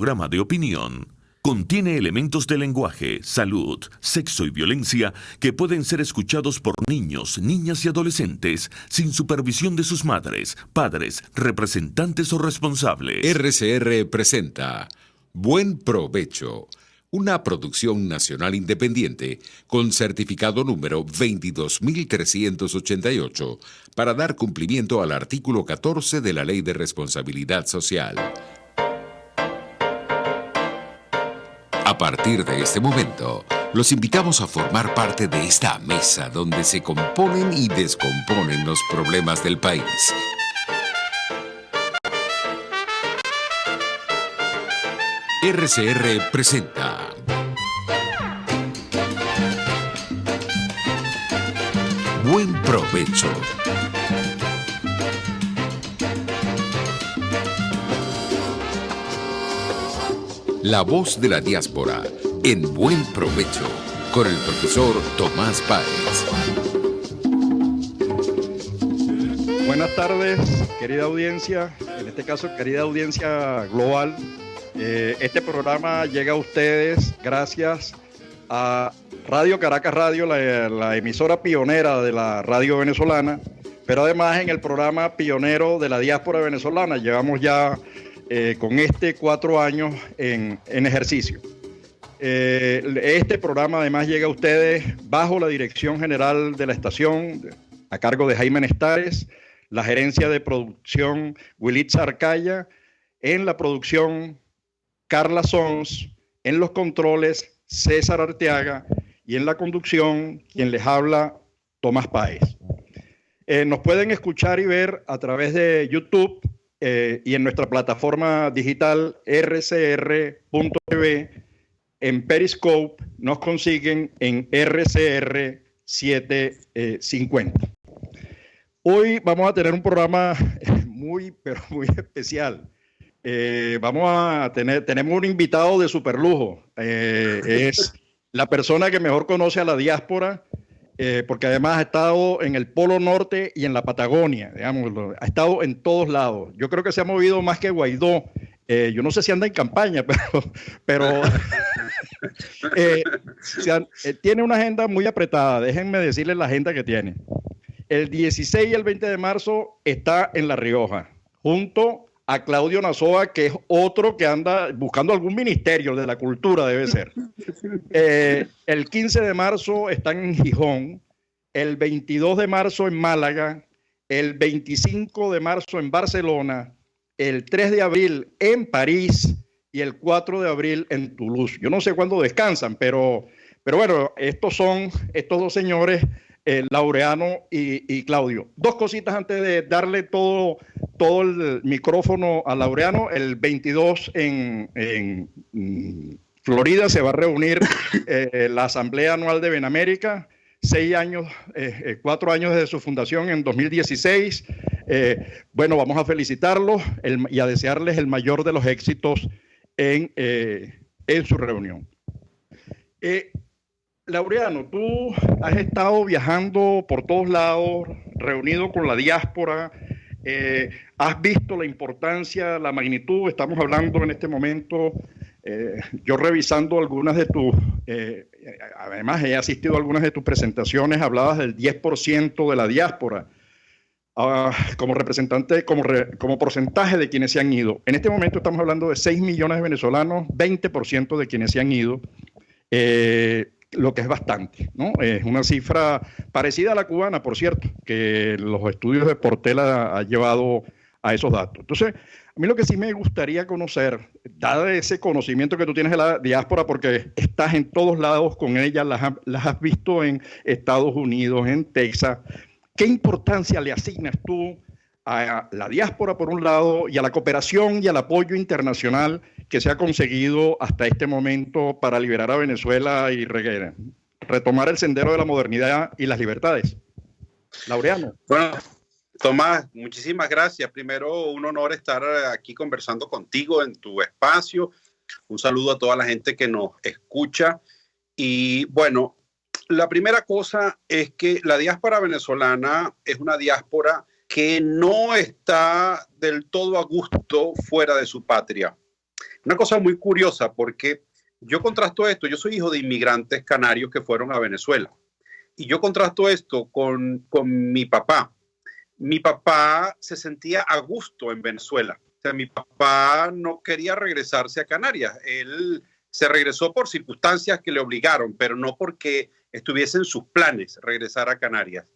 Programa de opinión contiene elementos de lenguaje, salud, sexo y violencia que pueden ser escuchados por niños, niñas y adolescentes sin supervisión de sus madres, padres, representantes o responsables. RCR presenta Buen Provecho, una producción nacional independiente con certificado número 22388 para dar cumplimiento al artículo 14 de la Ley de Responsabilidad Social. A partir de este momento, los invitamos a formar parte de esta mesa donde se componen y descomponen los problemas del país. RCR presenta Buen Provecho. La voz de la diáspora en Buen Provecho con el profesor Tomás Páez. Buenas tardes, querida audiencia, en este caso querida audiencia global. Este programa llega a ustedes gracias a Radio Caracas Radio, la emisora pionera de la radio venezolana, pero además en el programa pionero de la diáspora venezolana. Llevamos ya con 4 años en ejercicio. Este programa además llega a ustedes bajo la dirección general de la estación, a cargo de Jaime Nestares, la gerencia de producción Wilitza Arcaya, en la producción Carla Sons, en los controles César Arteaga y en la conducción quien les habla Tomás Páez. Nos pueden escuchar y ver a través de YouTube y en nuestra plataforma digital rcr.tv. En Periscope nos consiguen en RCR 750. Hoy vamos a tener un programa muy especial. Tenemos un invitado de superlujo. Es la persona que mejor conoce a la diáspora, porque además ha estado en el Polo Norte y en la Patagonia, digamos, ha estado en todos lados. Yo creo que se ha movido más que Guaidó. Yo no sé si anda en campaña, pero tiene una agenda muy apretada. Déjenme decirles la agenda que tiene. El 16 y el 20 de marzo está en La Rioja, junto a Claudio Nazoa, que es otro que anda buscando algún ministerio de la cultura, debe ser. El 15 de marzo están en Gijón, el 22 de marzo en Málaga, el 25 de marzo en Barcelona, el 3 de abril en París y el 4 de abril en Toulouse. Yo no sé cuándo descansan, pero bueno, estos dos señores, Laureano y Claudio. Dos cositas antes de darle todo el micrófono a Laureano. El 22 en Florida se va a reunir la Asamblea Anual de Benamérica. 4 años desde su fundación en 2016. Bueno, vamos a felicitarlos y a desearles el mayor de los éxitos en su reunión. Laureano, tú has estado viajando por todos lados, reunido con la diáspora, has visto la importancia, la magnitud. Estamos hablando en este momento, yo revisando algunas de tus, además he asistido a algunas de tus presentaciones, hablabas del 10% de la diáspora como representante, como porcentaje de quienes se han ido. En este momento estamos hablando de 6 millones de venezolanos, 20% de quienes se han ido. Lo que es bastante, ¿no? Es una cifra parecida a la cubana, por cierto, que los estudios de Portela ha llevado a esos datos. Entonces, a mí lo que sí me gustaría conocer, dado ese conocimiento que tú tienes de la diáspora, porque estás en todos lados con ella, las has visto en Estados Unidos, en Texas, ¿qué importancia le asignas tú a la diáspora por un lado y a la cooperación y al apoyo internacional que se ha conseguido hasta este momento para liberar a Venezuela y retomar el sendero de la modernidad y las libertades? Laureano. Bueno, Tomás, muchísimas gracias. Primero, un honor estar aquí conversando contigo en tu espacio. Un saludo a toda la gente que nos escucha. Y bueno, la primera cosa es que la diáspora venezolana es una diáspora que no está del todo a gusto fuera de su patria. Una cosa muy curiosa, porque yo contrasto esto, yo soy hijo de inmigrantes canarios que fueron a Venezuela, y yo contrasto esto con mi papá. Mi papá se sentía a gusto en Venezuela. O sea, mi papá no quería regresarse a Canarias. Él se regresó por circunstancias que le obligaron, pero no porque estuviese en sus planes regresar a Canarias.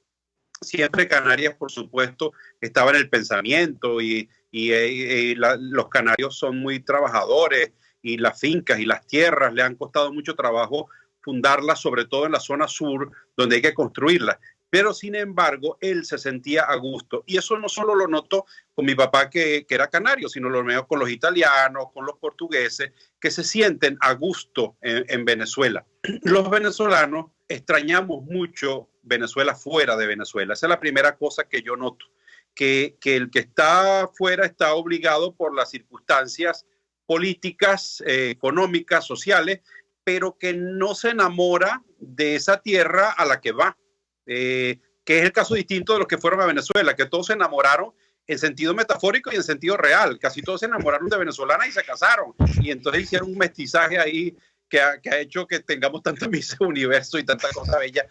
Siempre Canarias, por supuesto, estaba en el pensamiento y los canarios son muy trabajadores y las fincas y las tierras le han costado mucho trabajo fundarlas, sobre todo en la zona sur, donde hay que construirlas. Pero, sin embargo, él se sentía a gusto. Y eso no solo lo notó con mi papá, que era canario, sino lo veo con los italianos, con los portugueses, que se sienten a gusto en Venezuela. Los venezolanos extrañamos mucho Venezuela fuera de Venezuela. Esa es la primera cosa que yo noto, que el que está fuera está obligado por las circunstancias políticas, económicas, sociales, pero que no se enamora de esa tierra a la que va. Que es el caso distinto de los que fueron a Venezuela, que todos se enamoraron en sentido metafórico y en sentido real. Casi todos se enamoraron de venezolanas y se casaron. Y entonces hicieron un mestizaje ahí que ha hecho que tengamos tanta Miss Universo y tanta cosa bella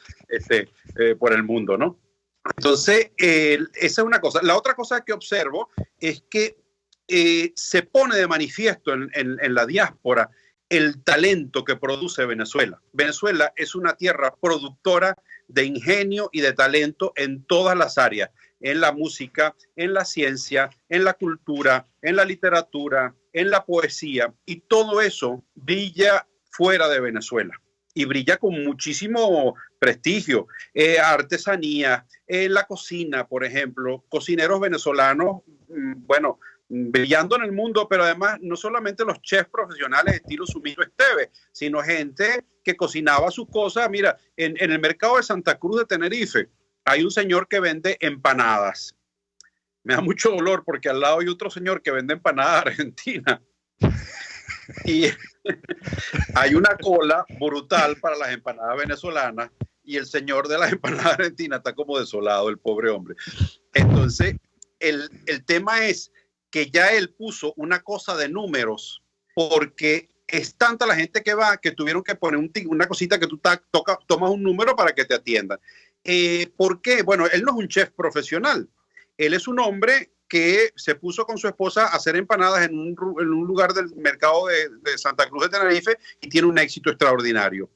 por el mundo, ¿no? Entonces, esa es una cosa. La otra cosa que observo es que se pone de manifiesto en la diáspora el talento que produce Venezuela. Venezuela es una tierra productora de ingenio y de talento en todas las áreas, en la música, en la ciencia, en la cultura, en la literatura, en la poesía, y todo eso brilla fuera de Venezuela y brilla con muchísimo prestigio. Artesanía, la cocina, por ejemplo, cocineros venezolanos, bueno, brillando en el mundo, pero además no solamente los chefs profesionales estilo Sumiro Esteves, sino gente que cocinaba sus cosas. Mira, en el mercado de Santa Cruz de Tenerife hay un señor que vende empanadas. Me da mucho dolor porque al lado hay otro señor que vende empanadas argentinas. Y hay una cola brutal para las empanadas venezolanas y el señor de las empanadas argentinas está como desolado, el pobre hombre. Entonces, el tema es que ya él puso una cosa de números, porque es tanta la gente que va que tuvieron que poner una cosita que tú tomas un número para que te atiendan. ¿Por qué? Bueno, él no es un chef profesional. Él es un hombre que se puso con su esposa a hacer empanadas en un lugar del mercado de Santa Cruz de Tenerife y tiene un éxito extraordinario.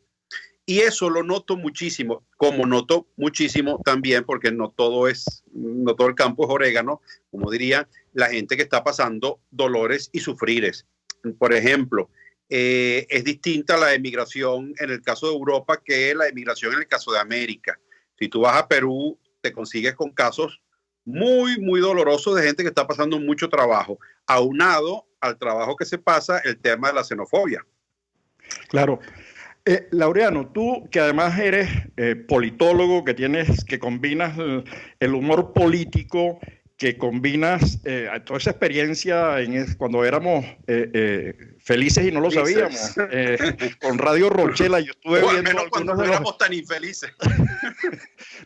Y eso lo noto muchísimo, como noto muchísimo también, porque no todo el campo es orégano, como diría la gente que está pasando dolores y sufrires. Por ejemplo, es distinta la emigración en el caso de Europa que la emigración en el caso de América. Si tú vas a Perú, te consigues con casos muy, muy dolorosos de gente que está pasando mucho trabajo, aunado al trabajo que se pasa el tema de la xenofobia. Claro. Laureano, tú que además eres politólogo, que combinas el humor político, que combinas toda esa experiencia cuando éramos felices y no lo sabíamos, con Radio Rochela. Yo estuve o al viendo menos cuando no éramos tan infelices.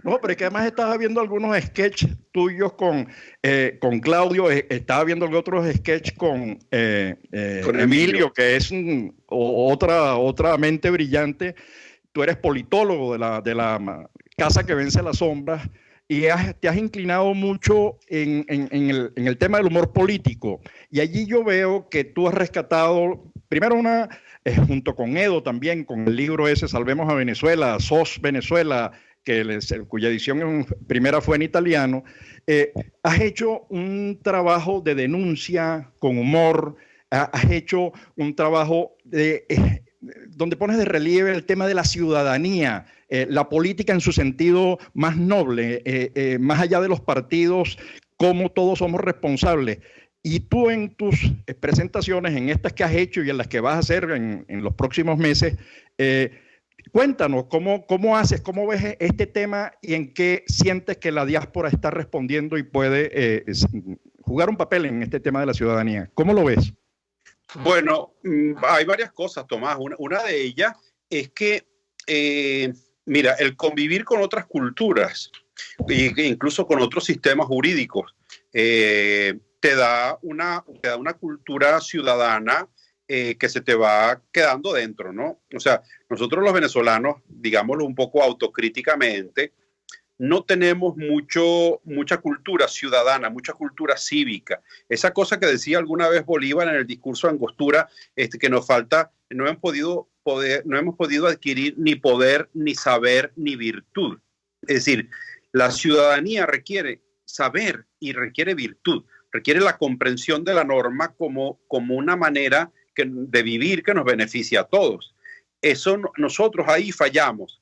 No, pero es que además estaba viendo algunos sketches tuyos con Claudio, estaba viendo otros sketches con Emilio, que es otra mente brillante. Tú eres politólogo de la Casa que Vence las Sombras y te has inclinado mucho en el tema del humor político. Y allí yo veo que tú has rescatado, primero junto con Edo también, con el libro ese, Salvemos a Venezuela, SOS Venezuela, cuya edición primera fue en italiano, has hecho un trabajo de denuncia con humor, has hecho un trabajo donde pones de relieve el tema de la ciudadanía, la política en su sentido más noble, más allá de los partidos, cómo todos somos responsables. Y tú en tus presentaciones, en estas que has hecho y en las que vas a hacer en los próximos meses, cuéntanos cómo haces, cómo ves este tema y en qué sientes que la diáspora está respondiendo y puede jugar un papel en este tema de la ciudadanía. ¿Cómo lo ves? Bueno, hay varias cosas, Tomás. Una de ellas es que, mira, el convivir con otras culturas e incluso con otros sistemas jurídicos te da una cultura ciudadana que se te va quedando dentro, ¿no? O sea, nosotros los venezolanos, digámoslo un poco autocríticamente, no tenemos mucha cultura ciudadana, mucha cultura cívica. Esa cosa que decía alguna vez Bolívar en el discurso de Angostura, que nos falta, no hemos podido adquirir ni poder, ni saber, ni virtud. Es decir, la ciudadanía requiere saber y requiere virtud, requiere la comprensión de la norma como una manera de vivir que nos beneficia a todos. Eso nosotros ahí fallamos.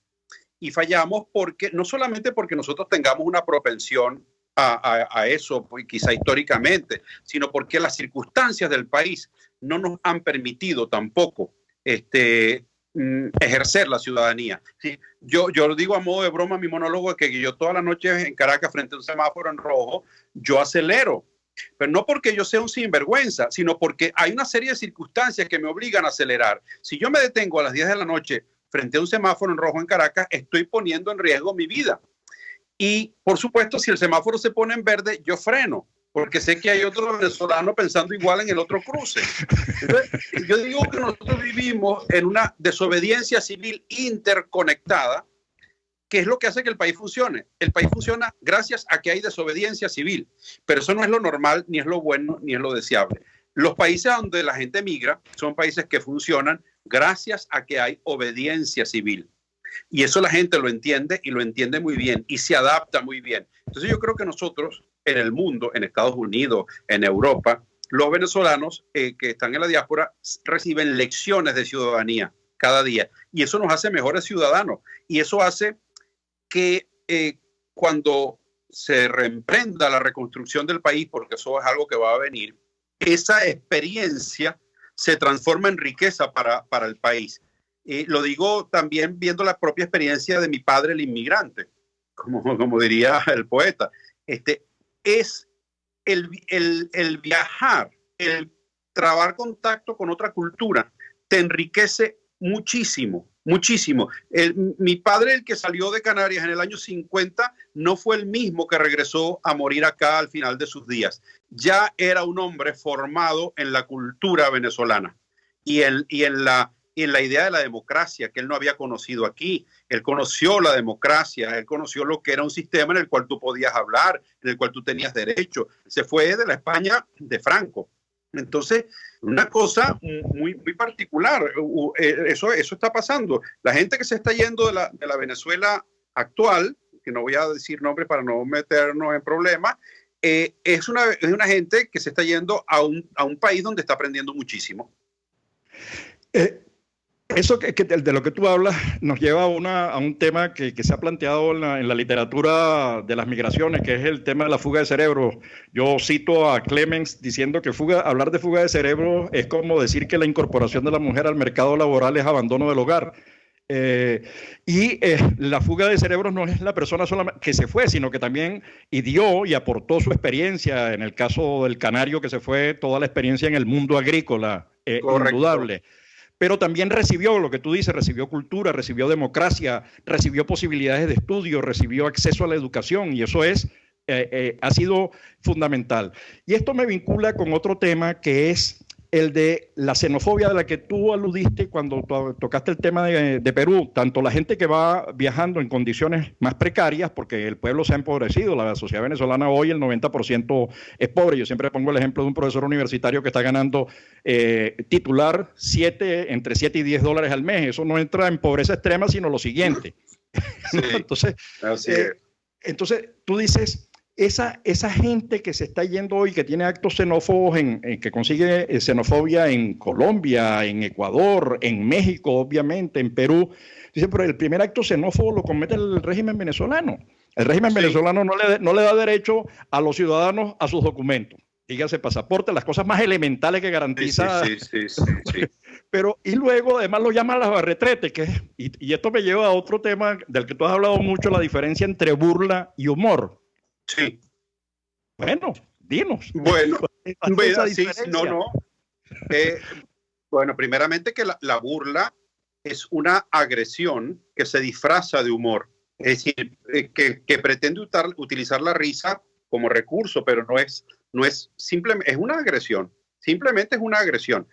Y fallamos no solamente porque nosotros tengamos una propensión a eso, pues, quizá históricamente, sino porque las circunstancias del país no nos han permitido tampoco ejercer la ciudadanía. ¿Sí? Yo lo digo a modo de broma, mi monólogo es que yo toda la noche en Caracas frente a un semáforo en rojo, yo acelero. Pero no porque yo sea un sinvergüenza, sino porque hay una serie de circunstancias que me obligan a acelerar. Si yo me detengo a las 10 de la noche frente a un semáforo en rojo en Caracas, estoy poniendo en riesgo mi vida. Y, por supuesto, si el semáforo se pone en verde, yo freno, porque sé que hay otro venezolano pensando igual en el otro cruce. Entonces, yo digo que nosotros vivimos en una desobediencia civil interconectada, que es lo que hace que el país funcione. El país funciona gracias a que hay desobediencia civil, pero eso no es lo normal, ni es lo bueno, ni es lo deseable. Los países donde la gente migra son países que funcionan gracias a que hay obediencia civil. Y eso la gente lo entiende y lo entiende muy bien y se adapta muy bien. Entonces yo creo que nosotros en el mundo, en Estados Unidos, en Europa, los venezolanos que están en la diáspora reciben lecciones de ciudadanía cada día. Y eso nos hace mejores ciudadanos. Y eso hace que cuando se reemprenda la reconstrucción del país, porque eso es algo que va a venir, esa experiencia se transforma en riqueza para el país. Lo digo también viendo la propia experiencia de mi padre, el inmigrante, como diría el poeta. Es el viajar, el trabar contacto con otra cultura, te enriquece muchísimo, muchísimo. Mi padre, el que salió de Canarias en el año 50, no fue el mismo que regresó a morir acá al final de sus días. Ya era un hombre formado en la cultura venezolana y en la idea de la democracia que él no había conocido aquí. Él conoció la democracia, él conoció lo que era un sistema en el cual tú podías hablar, en el cual tú tenías derecho. Se fue de la España de Franco. Entonces, una cosa muy, muy particular, eso está pasando. La gente que se está yendo de la Venezuela actual, que no voy a decir nombres para no meternos en problemas, es una gente que se está yendo a un país donde está aprendiendo muchísimo. Eso de lo que tú hablas nos lleva a un tema que se ha planteado en la literatura de las migraciones, que es el tema de la fuga de cerebros. Yo cito a Clemens diciendo que hablar de fuga de cerebros es como decir que la incorporación de la mujer al mercado laboral es abandono del hogar. La fuga de cerebros no es la persona solamente que se fue, sino que también dio y aportó su experiencia. En el caso del canario que se fue, toda la experiencia en el mundo agrícola, indudable. Pero también recibió, lo que tú dices, recibió cultura, recibió democracia, recibió posibilidades de estudio, recibió acceso a la educación, y eso ha sido fundamental. Y esto me vincula con otro tema que es el de la xenofobia de la que tú aludiste cuando tocaste el tema de Perú. Tanto la gente que va viajando en condiciones más precarias, porque el pueblo se ha empobrecido, la sociedad venezolana hoy el 90% es pobre. Yo siempre pongo el ejemplo de un profesor universitario que está ganando titular entre 7 y 10 dólares al mes. Eso no entra en pobreza extrema, sino lo siguiente. Sí, entonces tú dices... Esa gente que se está yendo hoy, que tiene actos xenófobos, que consigue xenofobia en Colombia, en Ecuador, en México, obviamente, en Perú, dice, pero el primer acto xenófobo lo comete el régimen venezolano. El régimen venezolano no le da derecho a los ciudadanos a sus documentos. Dígase pasaporte, las cosas más elementales que garantiza. Sí. Pero, y luego además lo llaman las barretretes, y esto me lleva a otro tema del que tú has hablado mucho, la diferencia entre burla y humor. Sí. Bueno, dinos. Bueno, sí, no. Bueno, primeramente que la burla es una agresión que se disfraza de humor. Es decir, que pretende utilizar la risa como recurso, pero no es simplemente, es una agresión. Simplemente es una agresión.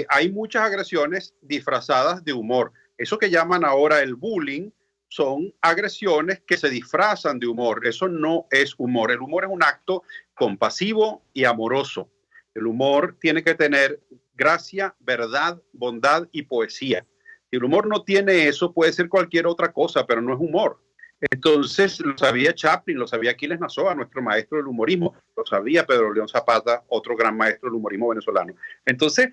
Hay muchas agresiones disfrazadas de humor. Eso que llaman ahora el bullying son agresiones que se disfrazan de humor. Eso no es humor. El humor es un acto compasivo y amoroso. El humor tiene que tener gracia, verdad, bondad y poesía. Si el humor no tiene eso, puede ser cualquier otra cosa, pero no es humor. Entonces, lo sabía Chaplin, lo sabía Aquiles Nazoa, nuestro maestro del humorismo, lo sabía Pedro León Zapata, otro gran maestro del humorismo venezolano. Entonces,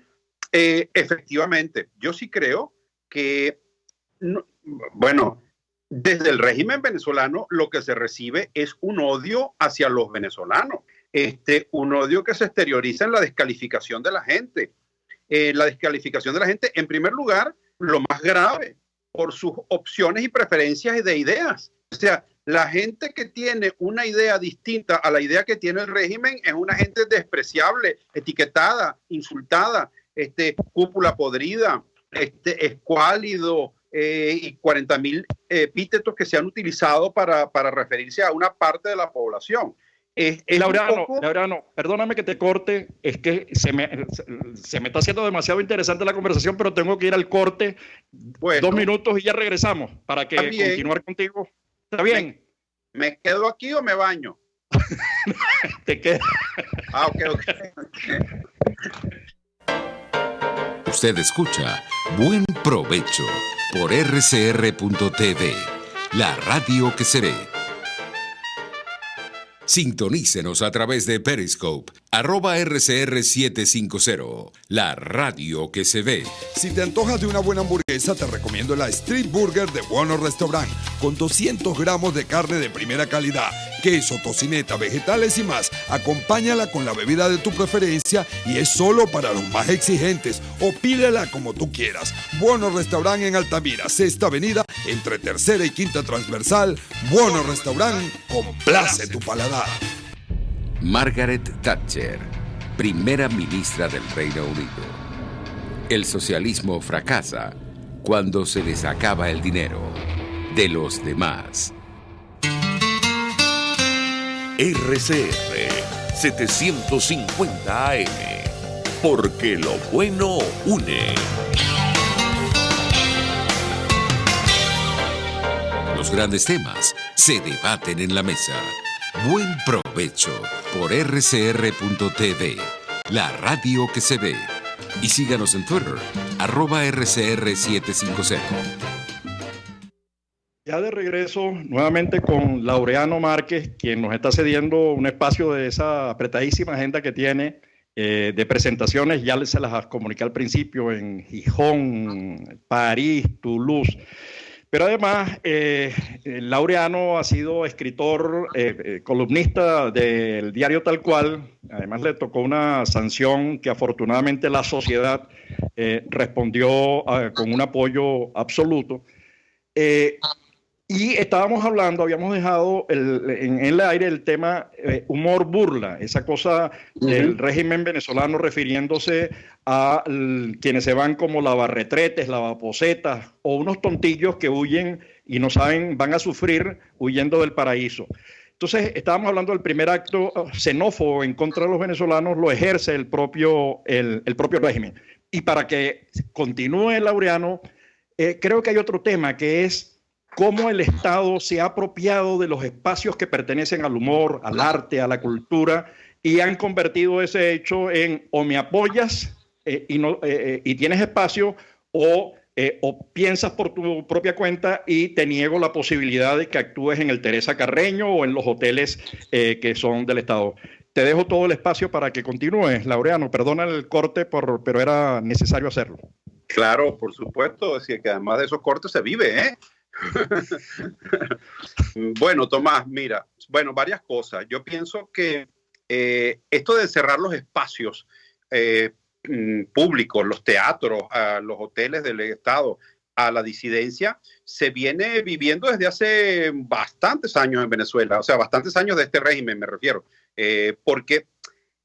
efectivamente, yo sí creo que, bueno, desde el régimen venezolano lo que se recibe es un odio hacia los venezolanos, un odio que se exterioriza en la descalificación de la gente. La descalificación de la gente, en primer lugar, lo más grave, por sus opciones y preferencias de ideas. O sea, la gente que tiene una idea distinta a la idea que tiene el régimen es una gente despreciable, etiquetada, insultada, cúpula podrida, escuálido, y 40.000 epítetos que se han utilizado para referirse a una parte de la población. Laureano, perdóname que te corte, es que se me está haciendo demasiado interesante la conversación, pero tengo que ir al corte. Bueno, 2 minutos y ya regresamos para que continuar contigo. ¿Está bien? ¿Me quedo aquí o me baño? Te quedas. Ok. Usted escucha Buen Provecho por rcr.tv, la radio que se ve. Sintonícenos a través de Periscope, @RCR750, la radio que se ve. Si te antojas de una buena hamburguesa, te recomiendo la Street Burger de Buono Restaurant, con 200 gramos de carne de primera calidad, queso, tocineta, vegetales y más. Acompáñala con la bebida de tu preferencia y es solo para los más exigentes, o pídela como tú quieras. Buono Restaurant en Altamira, 6ª Avenida, entre 3ª y 5ª Transversal. Buono Restaurant, complace tu paladar. Margaret Thatcher, primera ministra del Reino Unido. El socialismo fracasa cuando se les acaba el dinero de los demás. RCR 750 AM, porque lo bueno une. Los grandes temas se debaten en la mesa. Buen provecho por rcr.tv, la radio que se ve. Y síganos en Twitter, @RCR750. Ya de regreso nuevamente con Laureano Márquez, quien nos está cediendo un espacio de esa apretadísima agenda que tiene de presentaciones. Ya se las comuniqué al principio en Gijón, París, Toulouse. Pero además, Laureano ha sido escritor, columnista del diario Tal Cual. Además, le tocó una sanción que afortunadamente la sociedad respondió con un apoyo absoluto. Y estábamos hablando, habíamos dejado en el aire el tema humor burla, esa cosa del régimen venezolano refiriéndose a quienes se van como lavaretretes, lavaposetas o unos tontillos que huyen y no saben, van a sufrir huyendo del paraíso. Entonces, estábamos hablando del primer acto xenófobo en contra de los venezolanos, lo ejerce el propio régimen. Y para que continúe Laureano, creo que hay otro tema que es cómo el Estado se ha apropiado de los espacios que pertenecen al humor, al arte, a la cultura, y han convertido ese hecho en o me apoyas y tienes espacio, o piensas por tu propia cuenta y te niego la posibilidad de que actúes en el Teresa Carreño o en los hoteles que son del Estado. Te dejo todo el espacio para que continúes, Laureano. Perdona el corte, pero era necesario hacerlo. Claro, por supuesto. Es que además de esos cortes se vive, ¿eh? Bueno, Tomás, mira, varias cosas. Yo pienso que esto de cerrar los espacios públicos, los teatros, los hoteles del Estado, a la disidencia, se viene viviendo desde hace bastantes años en Venezuela, o sea, bastantes años de este régimen me refiero, porque,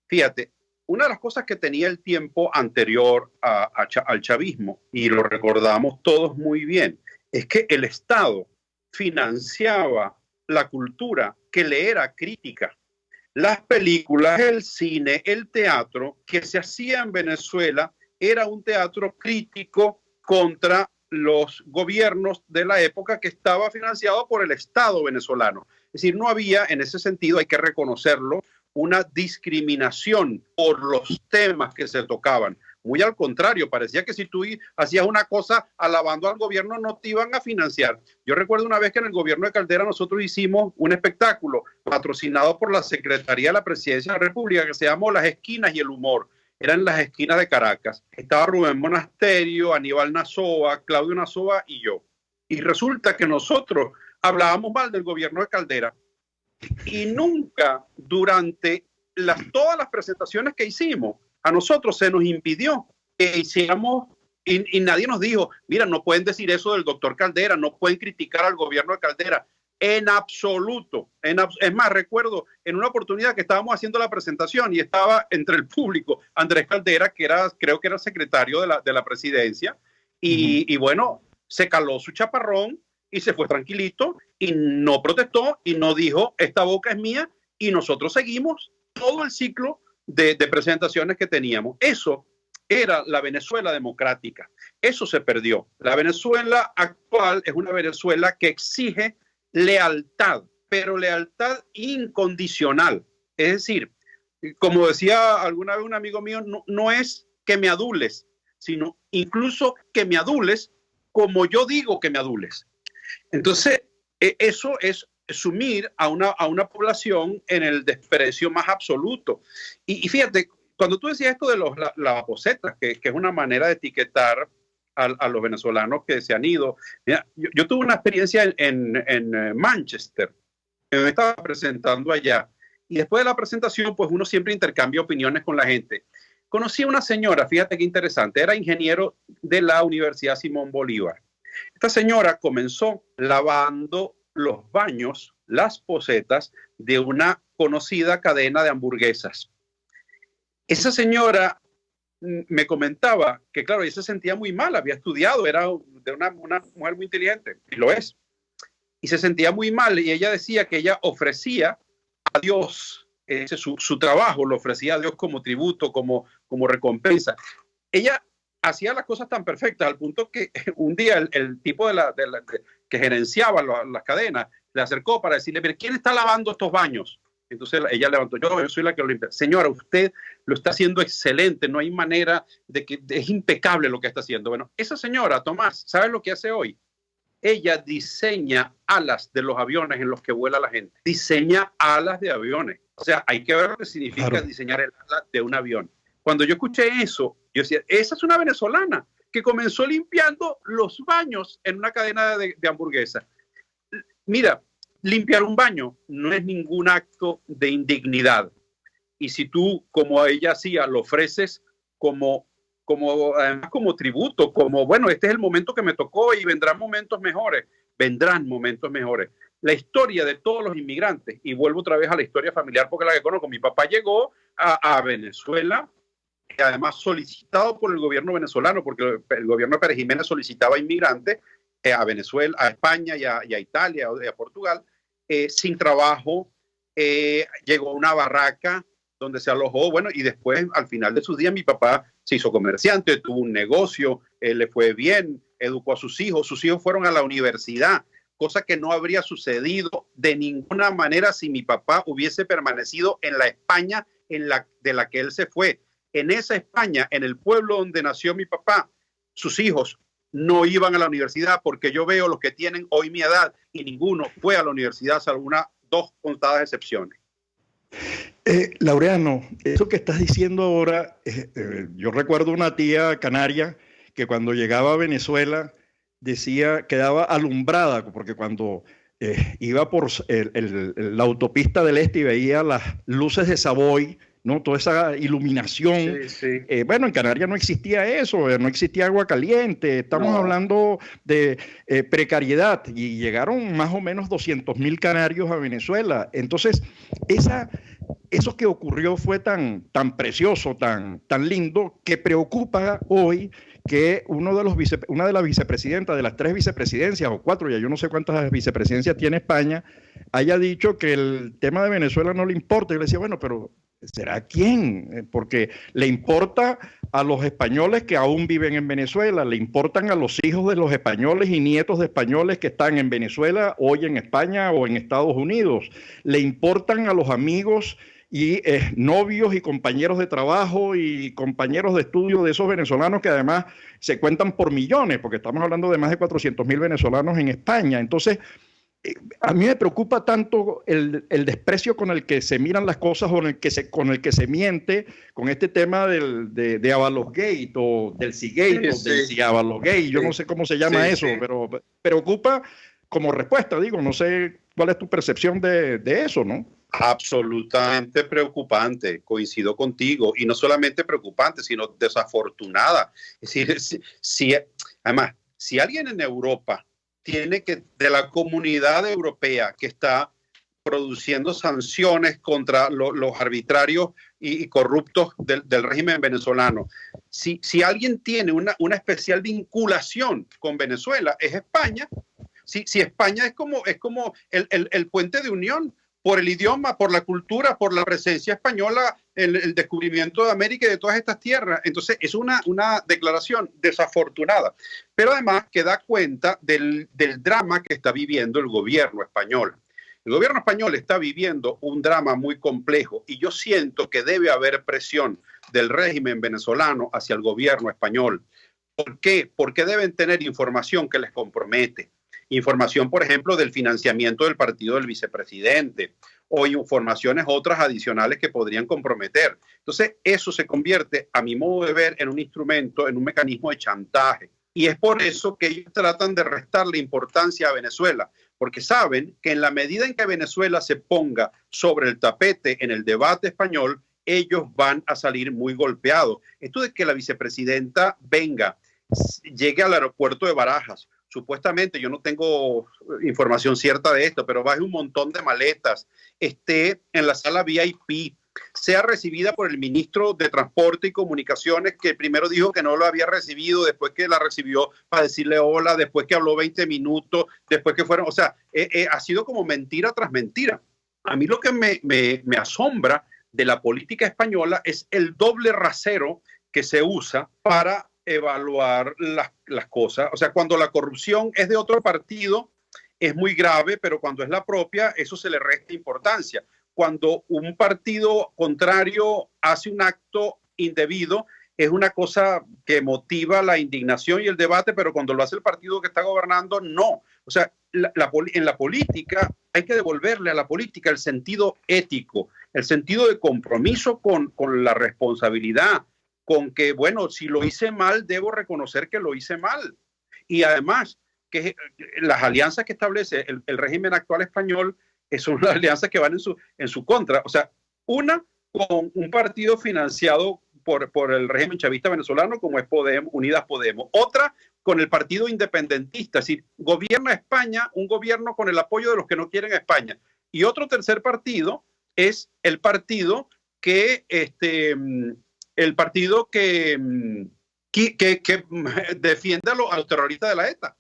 fíjate, una de las cosas que tenía el tiempo anterior al chavismo, y lo recordamos todos muy bien, es que el Estado financiaba la cultura que le era crítica. Las películas, el cine, el teatro que se hacía en Venezuela era un teatro crítico contra los gobiernos de la época que estaba financiado por el Estado venezolano. Es decir, no había, en ese sentido, hay que reconocerlo, una discriminación por los temas que se tocaban. Muy al contrario, parecía que si tú hacías una cosa alabando al gobierno no te iban a financiar. Yo recuerdo una vez que en el gobierno de Caldera nosotros hicimos un espectáculo patrocinado por la Secretaría de la Presidencia de la República que se llamó Las Esquinas y el Humor. Eran las esquinas de Caracas. Estaba Rubén Monasterio, Aníbal Nazoa, Claudio Nazoa y yo. Y resulta que nosotros hablábamos mal del gobierno de Caldera y nunca durante todas las presentaciones que hicimos a nosotros se nos impidió que hiciéramos y nadie nos dijo, mira, no pueden decir eso del doctor Caldera, no pueden criticar al gobierno de Caldera. En absoluto. Es más, recuerdo en una oportunidad que estábamos haciendo la presentación y estaba entre el público Andrés Caldera, que creo que era secretario de la presidencia, y bueno, se caló su chaparrón y se fue tranquilito y no protestó y no dijo, esta boca es mía, y nosotros seguimos todo el ciclo de presentaciones que teníamos. Eso era la Venezuela democrática. Eso se perdió. La Venezuela actual es una Venezuela que exige lealtad, pero lealtad incondicional. Es decir, como decía alguna vez un amigo mío, no es que me adules, sino incluso que me adules como yo digo que me adules. Entonces, eso es sumir a una población en el desprecio más absoluto. Y fíjate, cuando tú decías esto de las posetas, que es una manera de etiquetar a los venezolanos que se han ido. Mira, yo tuve una experiencia en Manchester, me estaba presentando allá, y después de la presentación, pues uno siempre intercambia opiniones con la gente. Conocí a una señora, fíjate qué interesante, era ingeniero de la Universidad Simón Bolívar. Esta señora comenzó lavando los baños, las posetas de una conocida cadena de hamburguesas. Esa señora me comentaba que, claro, ella se sentía muy mal, había estudiado, era de una mujer muy inteligente, y lo es, y se sentía muy mal, y ella decía que ella ofrecía a Dios su trabajo, lo ofrecía a Dios como tributo, como recompensa. Ella hacía las cosas tan perfectas al punto que un día el tipo que gerenciaba las cadenas le acercó para decirle, mire, ¿quién está lavando estos baños? Entonces ella levantó, yo soy la que lo limpia. Señora, usted lo está haciendo excelente, no hay manera es impecable lo que está haciendo. Bueno, esa señora, Tomás, ¿sabes lo que hace hoy? Ella diseña alas de los aviones en los que vuela la gente. Diseña alas de aviones. O sea, hay que ver lo que significa diseñar el ala de un avión. Cuando yo escuché eso, yo decía, esa es una venezolana que comenzó limpiando los baños en una cadena de hamburguesas. Mira, limpiar un baño no es ningún acto de indignidad. Y si tú, como ella hacía, lo ofreces además como tributo, como, bueno, este es el momento que me tocó y vendrán momentos mejores. La historia de todos los inmigrantes, y vuelvo otra vez a la historia familiar porque la que conozco, mi papá llegó a Venezuela, además solicitado por el gobierno venezolano, porque el gobierno de Pérez Jiménez solicitaba inmigrantes a Venezuela, a España y a Italia y a Portugal, sin trabajo, llegó a una barraca donde se alojó, bueno, y después al final de sus días mi papá se hizo comerciante, tuvo un negocio, le fue bien, educó a sus hijos fueron a la universidad, cosa que no habría sucedido de ninguna manera si mi papá hubiese permanecido en la España de la que él se fue. En esa España, en el pueblo donde nació mi papá, sus hijos no iban a la universidad, porque yo veo los que tienen hoy mi edad y ninguno fue a la universidad, salvo dos contadas excepciones. Laureano, eso que estás diciendo ahora, yo recuerdo una tía canaria que cuando llegaba a Venezuela quedaba alumbrada, porque cuando iba por la autopista del Este y veía las luces de Savoy, ¿no? Toda esa iluminación. Sí. Bueno, en Canarias no existía eso, no existía agua caliente, estamos hablando de precariedad, y llegaron más o menos 200.000 canarios a Venezuela. Entonces, eso que ocurrió fue tan precioso, tan lindo, que preocupa hoy que una de las vicepresidentas, de las 3 vicepresidencias o 4, ya yo no sé cuántas vicepresidencias tiene España, haya dicho que el tema de Venezuela no le importa. Y le decía, bueno, pero ¿será quién? Porque le importa a los españoles que aún viven en Venezuela, le importan a los hijos de los españoles y nietos de españoles que están en Venezuela, hoy en España o en Estados Unidos, le importan a los amigos y novios y compañeros de trabajo y compañeros de estudio de esos venezolanos que además se cuentan por millones, porque estamos hablando de más de 400.000 venezolanos en España. Entonces, a mí me preocupa tanto el desprecio con el que se miran las cosas o con el que se miente con este tema de Avalosgate o del Seagate o del Ciavalosgate. Yo no sé cómo se llama eso, pero preocupa como respuesta, digo, no sé cuál es tu percepción de eso, ¿no? Absolutamente preocupante, coincido contigo, y no solamente preocupante, sino desafortunada. Es decir, además, si alguien en Europa tiene que, de la comunidad europea que está produciendo sanciones contra los arbitrarios y corruptos del régimen venezolano, si alguien tiene una especial vinculación con Venezuela, es España. Si España es como el puente de unión por el idioma, por la cultura, por la presencia española, el descubrimiento de América y de todas estas tierras. Entonces es una declaración desafortunada, pero además que da cuenta del drama que está viviendo el gobierno español. El gobierno español está viviendo un drama muy complejo y yo siento que debe haber presión del régimen venezolano hacia el gobierno español. ¿Por qué? Porque deben tener información que les compromete. Información, por ejemplo, del financiamiento del partido del vicepresidente o informaciones otras adicionales que podrían comprometer. Entonces, eso se convierte, a mi modo de ver, en un instrumento, en un mecanismo de chantaje. Y es por eso que ellos tratan de restarle importancia a Venezuela, porque saben que en la medida en que Venezuela se ponga sobre el tapete en el debate español, ellos van a salir muy golpeados. Esto de que la vicepresidenta llegue al aeropuerto de Barajas, supuestamente, yo no tengo información cierta de esto, pero baje un montón de maletas, esté en la sala VIP, sea recibida por el ministro de Transporte y Comunicaciones, que primero dijo que no lo había recibido, después que la recibió para decirle hola, después que habló 20 minutos, después que fueron, o sea, ha sido como mentira tras mentira. A mí lo que me asombra de la política española es el doble rasero que se usa para evaluar las cosas. O sea, cuando la corrupción es de otro partido, es muy grave, pero cuando es la propia, eso se le resta importancia. Cuando un partido contrario hace un acto indebido, es una cosa que motiva la indignación y el debate, pero cuando lo hace el partido que está gobernando, no. O sea, en la política hay que devolverle a la política el sentido ético, el sentido de compromiso con la responsabilidad, con que, bueno, si lo hice mal, debo reconocer que lo hice mal. Y además, que las alianzas que establece el régimen actual español son las alianzas que van en su contra. O sea, una con un partido financiado por el régimen chavista venezolano, como es Unidas Podemos. Otra con el partido independentista, es decir, gobierna España, un gobierno con el apoyo de los que no quieren a España. Y otro tercer partido es el partido que defiende a los terroristas de la ETA.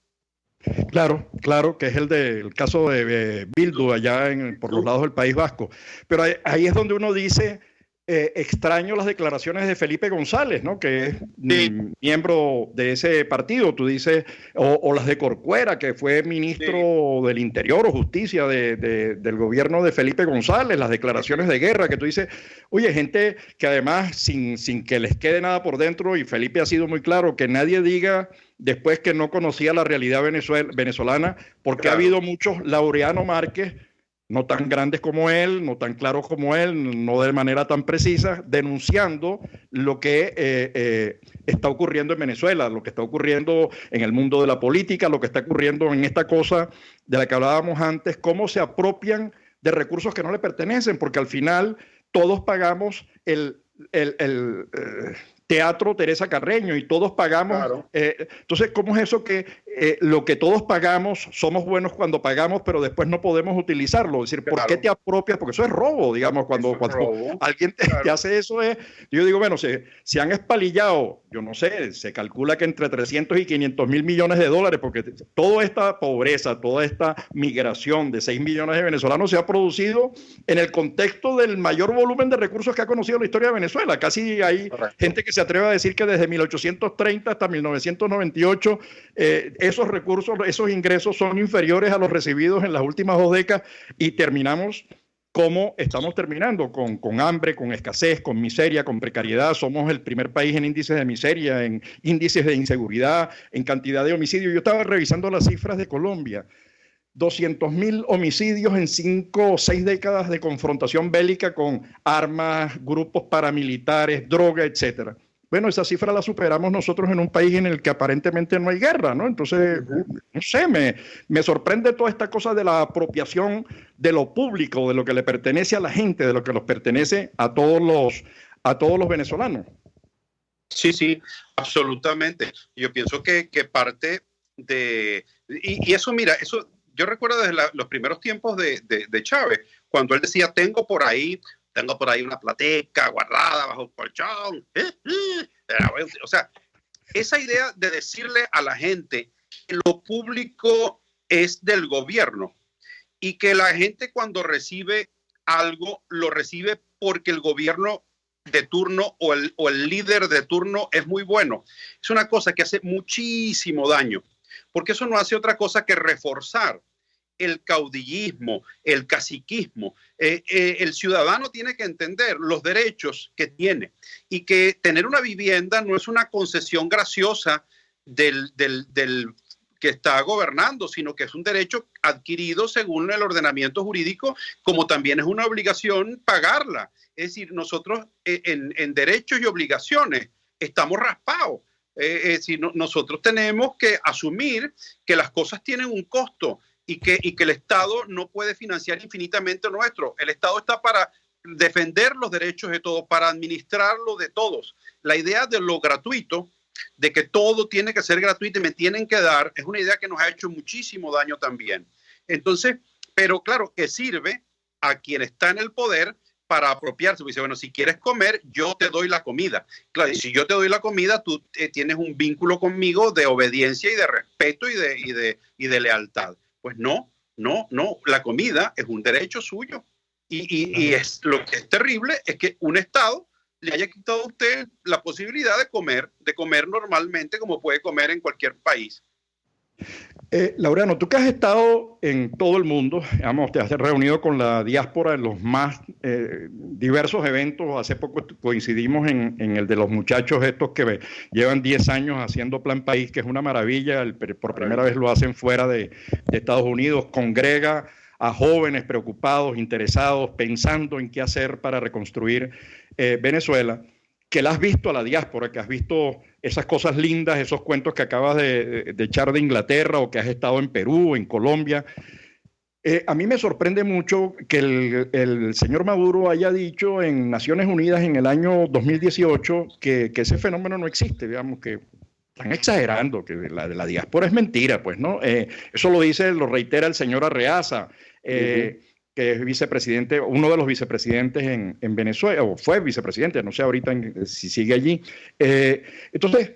Claro, que es el caso de Bildu allá por los lados del País Vasco. Pero ahí es donde uno dice, extraño las declaraciones de Felipe González, ¿no? Que es miembro de ese partido, tú dices, o las de Corcuera, que fue ministro del Interior o Justicia del gobierno de Felipe González, las declaraciones de guerra, que tú dices, oye, gente que además sin que les quede nada por dentro, y Felipe ha sido muy claro, que nadie diga después que no conocía la realidad venezolana, porque claro, ha habido muchos Laureano Márquez, no tan grandes como él, no tan claros como él, no de manera tan precisa, denunciando lo que está ocurriendo en Venezuela, lo que está ocurriendo en el mundo de la política, lo que está ocurriendo en esta cosa de la que hablábamos antes, cómo se apropian de recursos que no le pertenecen, porque al final todos pagamos Teatro Teresa Carreño y todos pagamos. Claro. Entonces, ¿cómo es eso que lo que todos pagamos, somos buenos cuando pagamos, pero después no podemos utilizarlo? Es decir, ¿por Claro. qué te apropias? Porque eso es robo, digamos, cuando robo. alguien te hace eso. Yo digo, bueno, se han espalillado, yo no sé, se calcula que entre 300 y 500 mil millones de dólares, porque toda esta pobreza, toda esta migración de 6 millones de venezolanos se ha producido en el contexto del mayor volumen de recursos que ha conocido la historia de Venezuela. Casi hay gente que se atreve a decir que desde 1830 hasta 1998 esos recursos, esos ingresos son inferiores a los recibidos en las últimas 2 décadas y terminamos como estamos terminando, con hambre, con escasez, con miseria, con precariedad. Somos el primer país en índices de miseria, en índices de inseguridad, en cantidad de homicidios. Yo estaba revisando las cifras de Colombia. 200.000 homicidios en 5 o 6 décadas de confrontación bélica con armas, grupos paramilitares, droga, etcétera. Bueno, esa cifra la superamos nosotros en un país en el que aparentemente no hay guerra, ¿no? Entonces, no sé, me sorprende toda esta cosa de la apropiación de lo público, de lo que le pertenece a la gente, de lo que nos pertenece a todos los venezolanos. Sí, sí, absolutamente. Yo pienso que parte de... Y eso, mira, eso yo recuerdo desde los primeros tiempos de Chávez, cuando él decía, tengo por ahí una plateca guardada bajo el colchón. O sea, esa idea de decirle a la gente que lo público es del gobierno y que la gente cuando recibe algo lo recibe porque el gobierno de turno o el líder de turno es muy bueno. Es una cosa que hace muchísimo daño, porque eso no hace otra cosa que reforzar el caudillismo, el caciquismo. El ciudadano tiene que entender los derechos que tiene y que tener una vivienda no es una concesión graciosa del que está gobernando, sino que es un derecho adquirido según el ordenamiento jurídico, como también es una obligación pagarla. Es decir, nosotros en derechos y obligaciones estamos raspados. Es decir, nosotros tenemos que asumir que las cosas tienen un costo y que el Estado no puede financiar infinitamente nuestro. El Estado está para defender los derechos de todos, para administrarlo de todos. La idea de lo gratuito, de que todo tiene que ser gratuito y me tienen que dar, es una idea que nos ha hecho muchísimo daño también. Entonces, pero claro, que sirve a quien está en el poder para apropiarse. Dice, bueno, si quieres comer, yo te doy la comida. Claro, y si yo te doy la comida, tú tienes un vínculo conmigo de obediencia y de respeto y de lealtad. Pues no, la comida es un derecho suyo. Y es lo que es terrible es que un Estado le haya quitado a usted la posibilidad de comer normalmente como puede comer en cualquier país. Laureano, tú que has estado en todo el mundo, digamos, te has reunido con la diáspora en los más diversos eventos. Hace poco coincidimos en el de los muchachos estos que llevan 10 años haciendo Plan País, que es una maravilla. Por primera vez lo hacen fuera de Estados Unidos. Congrega a jóvenes preocupados, interesados, pensando en qué hacer para reconstruir Venezuela. Que la has visto a la diáspora, que has visto esas cosas lindas, esos cuentos que acabas de echar de Inglaterra o que has estado en Perú, en Colombia. A mí me sorprende mucho que el señor Maduro haya dicho en Naciones Unidas en el año 2018 que ese fenómeno no existe, digamos que están exagerando, que la diáspora es mentira, pues, ¿no? Eso lo reitera el señor Arreaza, que es vicepresidente, uno de los vicepresidentes en Venezuela, o fue vicepresidente, no sé ahorita si sigue allí. Entonces,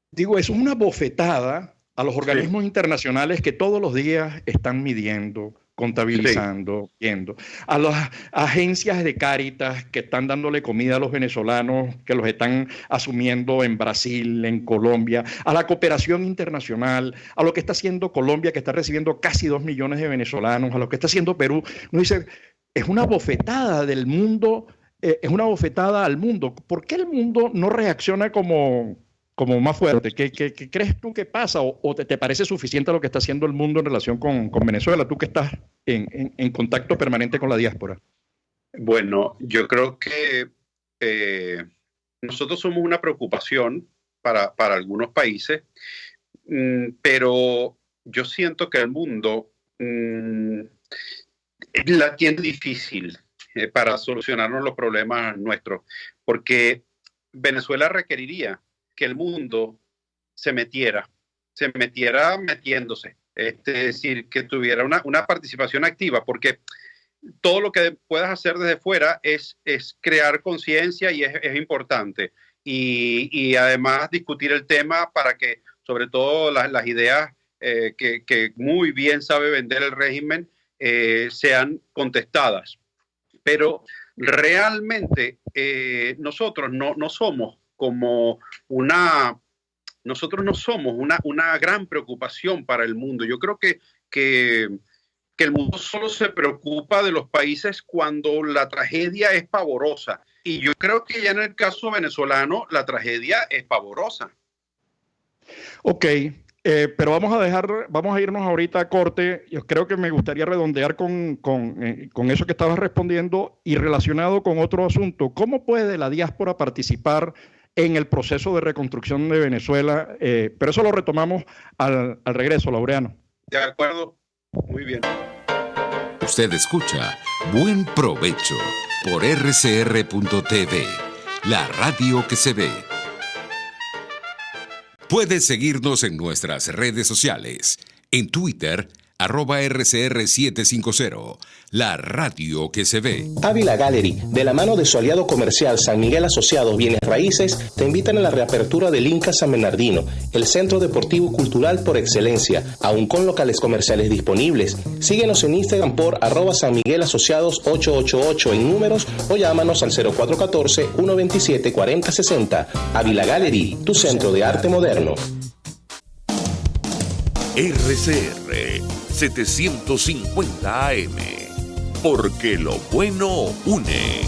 digo, eso es una bofetada a los organismos internacionales que todos los días están midiendo, contabilizando, viendo, a las agencias de Cáritas que están dándole comida a los venezolanos, que los están asumiendo en Brasil, en Colombia, a la cooperación internacional, a lo que está haciendo Colombia, que está recibiendo casi 2 millones de venezolanos, a lo que está haciendo Perú. Uno dice, es una bofetada del mundo, es una bofetada al mundo. ¿Por qué el mundo no reacciona como más fuerte? ¿Qué crees tú que pasa? ¿O te parece suficiente lo que está haciendo el mundo en relación con Venezuela? Tú que estás en contacto permanente con la diáspora. Bueno, yo creo que nosotros somos una preocupación para algunos países, pero yo siento que el mundo la tiene difícil para solucionarnos los problemas nuestros, porque Venezuela requeriría que el mundo se metiera metiéndose, es decir, que tuviera una participación activa, porque todo lo que puedas hacer desde fuera es crear conciencia y es importante. Y además discutir el tema para que, sobre todo, las ideas que muy bien sabe vender el régimen sean contestadas. Pero realmente nosotros no somos como nosotros no somos una gran preocupación para el mundo. Yo creo que el mundo solo se preocupa de los países cuando la tragedia es pavorosa. Y yo creo que ya en el caso venezolano la tragedia es pavorosa. Ok, pero vamos a irnos ahorita a corte. Yo creo que me gustaría redondear con eso que estabas respondiendo y relacionado con otro asunto. ¿Cómo puede la diáspora participar en el proceso de reconstrucción de Venezuela? Pero eso lo retomamos al regreso, Laureano. De acuerdo, muy bien. Usted escucha Buen Provecho por rcr.tv, la radio que se ve. Puedes seguirnos en nuestras redes sociales. En Twitter, @RCR750, la radio que se ve. Ávila Gallery, de la mano de su aliado comercial San Miguel Asociados Bienes Raíces, te invitan a la reapertura del Inca San Bernardino, el centro deportivo cultural por excelencia, aún con locales comerciales disponibles. Síguenos en Instagram por @SanMiguelAsociados888 en números o llámanos al 0414-127-4060. Ávila Gallery, tu centro de arte moderno. RCR 750 AM, porque lo bueno une.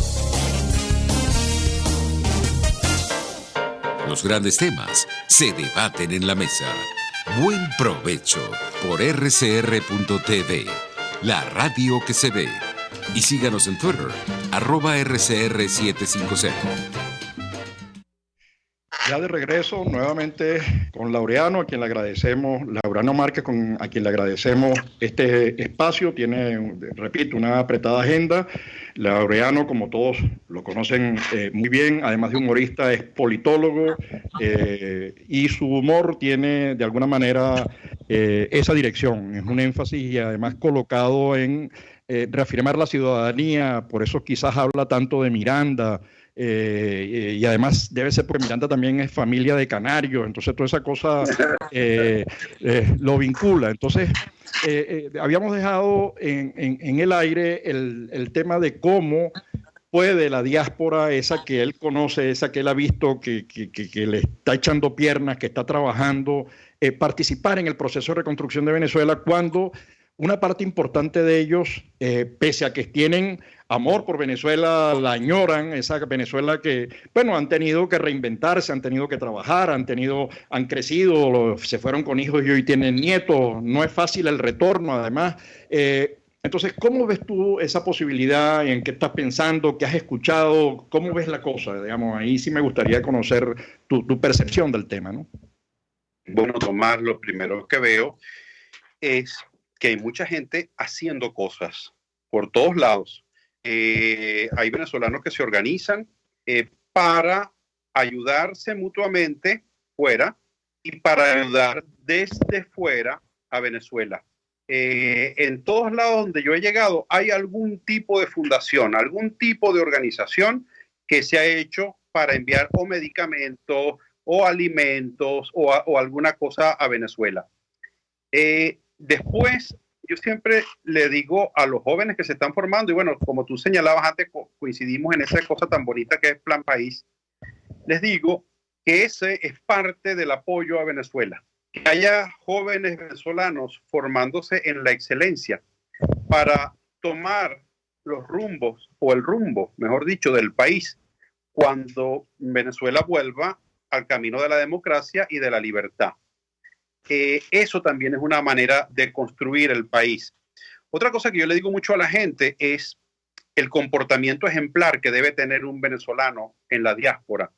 Los grandes temas se debaten en la mesa. Buen Provecho por rcr.tv, la radio que se ve. Y síganos en Twitter, @RCR750. Ya de regreso nuevamente con Laureano, a quien le agradecemos, Laureano Márquez, a quien le agradecemos este espacio. Tiene, repito, una apretada agenda. Laureano, como todos lo conocen muy bien, además de humorista, es politólogo y su humor tiene de alguna manera esa dirección. Es un énfasis y además colocado en reafirmar la ciudadanía, por eso quizás habla tanto de Miranda. Y además debe ser porque Miranda también es familia de Canario, entonces toda esa cosa lo vincula. Entonces habíamos dejado en el aire el tema de cómo puede la diáspora, esa que él conoce, esa que él ha visto, que le está echando piernas, que está trabajando, participar en el proceso de reconstrucción de Venezuela cuando una parte importante de ellos, pese a que tienen amor por Venezuela, la añoran, esa Venezuela que, bueno, han tenido que reinventarse, han tenido que trabajar, han crecido, se fueron con hijos y hoy tienen nietos, no es fácil el retorno, además. Entonces, ¿cómo ves tú esa posibilidad? ¿En qué estás pensando? ¿Qué has escuchado? ¿Cómo ves la cosa? Digamos, ahí sí me gustaría conocer tu percepción del tema, ¿no? Bueno, Tomás, lo primero que veo es que hay mucha gente haciendo cosas por todos lados. Hay venezolanos que se organizan para ayudarse mutuamente fuera y para ayudar desde fuera a Venezuela. En todos lados donde yo he llegado hay algún tipo de fundación, algún tipo de organización que se ha hecho para enviar o medicamentos o alimentos o alguna cosa a Venezuela. Después, yo siempre le digo a los jóvenes que se están formando, y bueno, como tú señalabas antes, coincidimos en esa cosa tan bonita que es Plan País, les digo que ese es parte del apoyo a Venezuela. Que haya jóvenes venezolanos formándose en la excelencia para tomar los rumbos, o el rumbo, mejor dicho, del país, cuando Venezuela vuelva al camino de la democracia y de la libertad. Eso también es una manera de construir el país. Otra cosa que yo le digo mucho a la gente es el comportamiento ejemplar que debe tener un venezolano en la diáspora.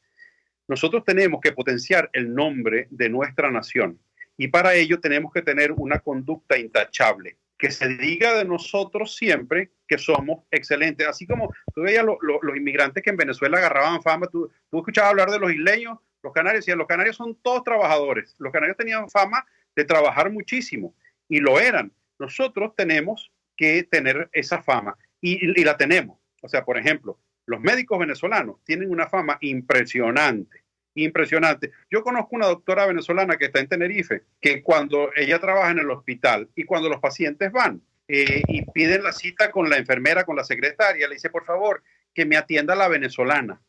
Nosotros tenemos que potenciar el nombre de nuestra nación y para ello tenemos que tener una conducta intachable. que se diga de nosotros siempre que somos excelentes. Así como tú veías los inmigrantes que en Venezuela agarraban fama, tú escuchabas hablar de los isleños, los canarios, y los canarios son todos trabajadores. Los canarios tenían fama de trabajar muchísimo y lo eran. Nosotros tenemos que tener esa fama y la tenemos. O sea, por ejemplo, los médicos venezolanos tienen una fama impresionante. Impresionante. Yo conozco una doctora venezolana que está en Tenerife, que cuando ella trabaja en el hospital y cuando los pacientes van y piden la cita con la enfermera, con la secretaria, le dice, por favor, que me atienda la venezolana.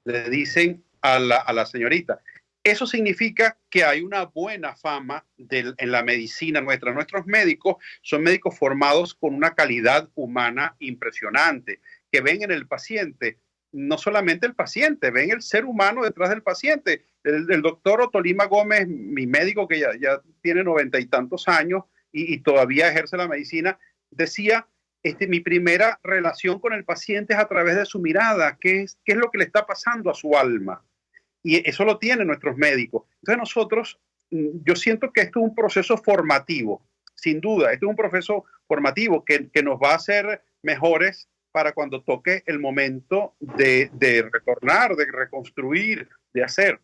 Le dicen a la señorita. Eso significa que hay una buena fama en la medicina nuestra. Nuestros médicos son médicos formados con una calidad humana impresionante, que ven en el paciente no solamente el paciente, ven el ser humano detrás del paciente. El doctor Otolima Gómez, mi médico que ya tiene 90 y tantos años y todavía ejerce la medicina, decía, mi primera relación con el paciente es a través de su mirada, qué es lo que le está pasando a su alma. Y eso lo tienen nuestros médicos. Entonces nosotros, yo siento que esto es un proceso formativo, sin duda, esto es un proceso formativo que nos va a hacer mejores para cuando toque el momento de retornar, de reconstruir, de hacer.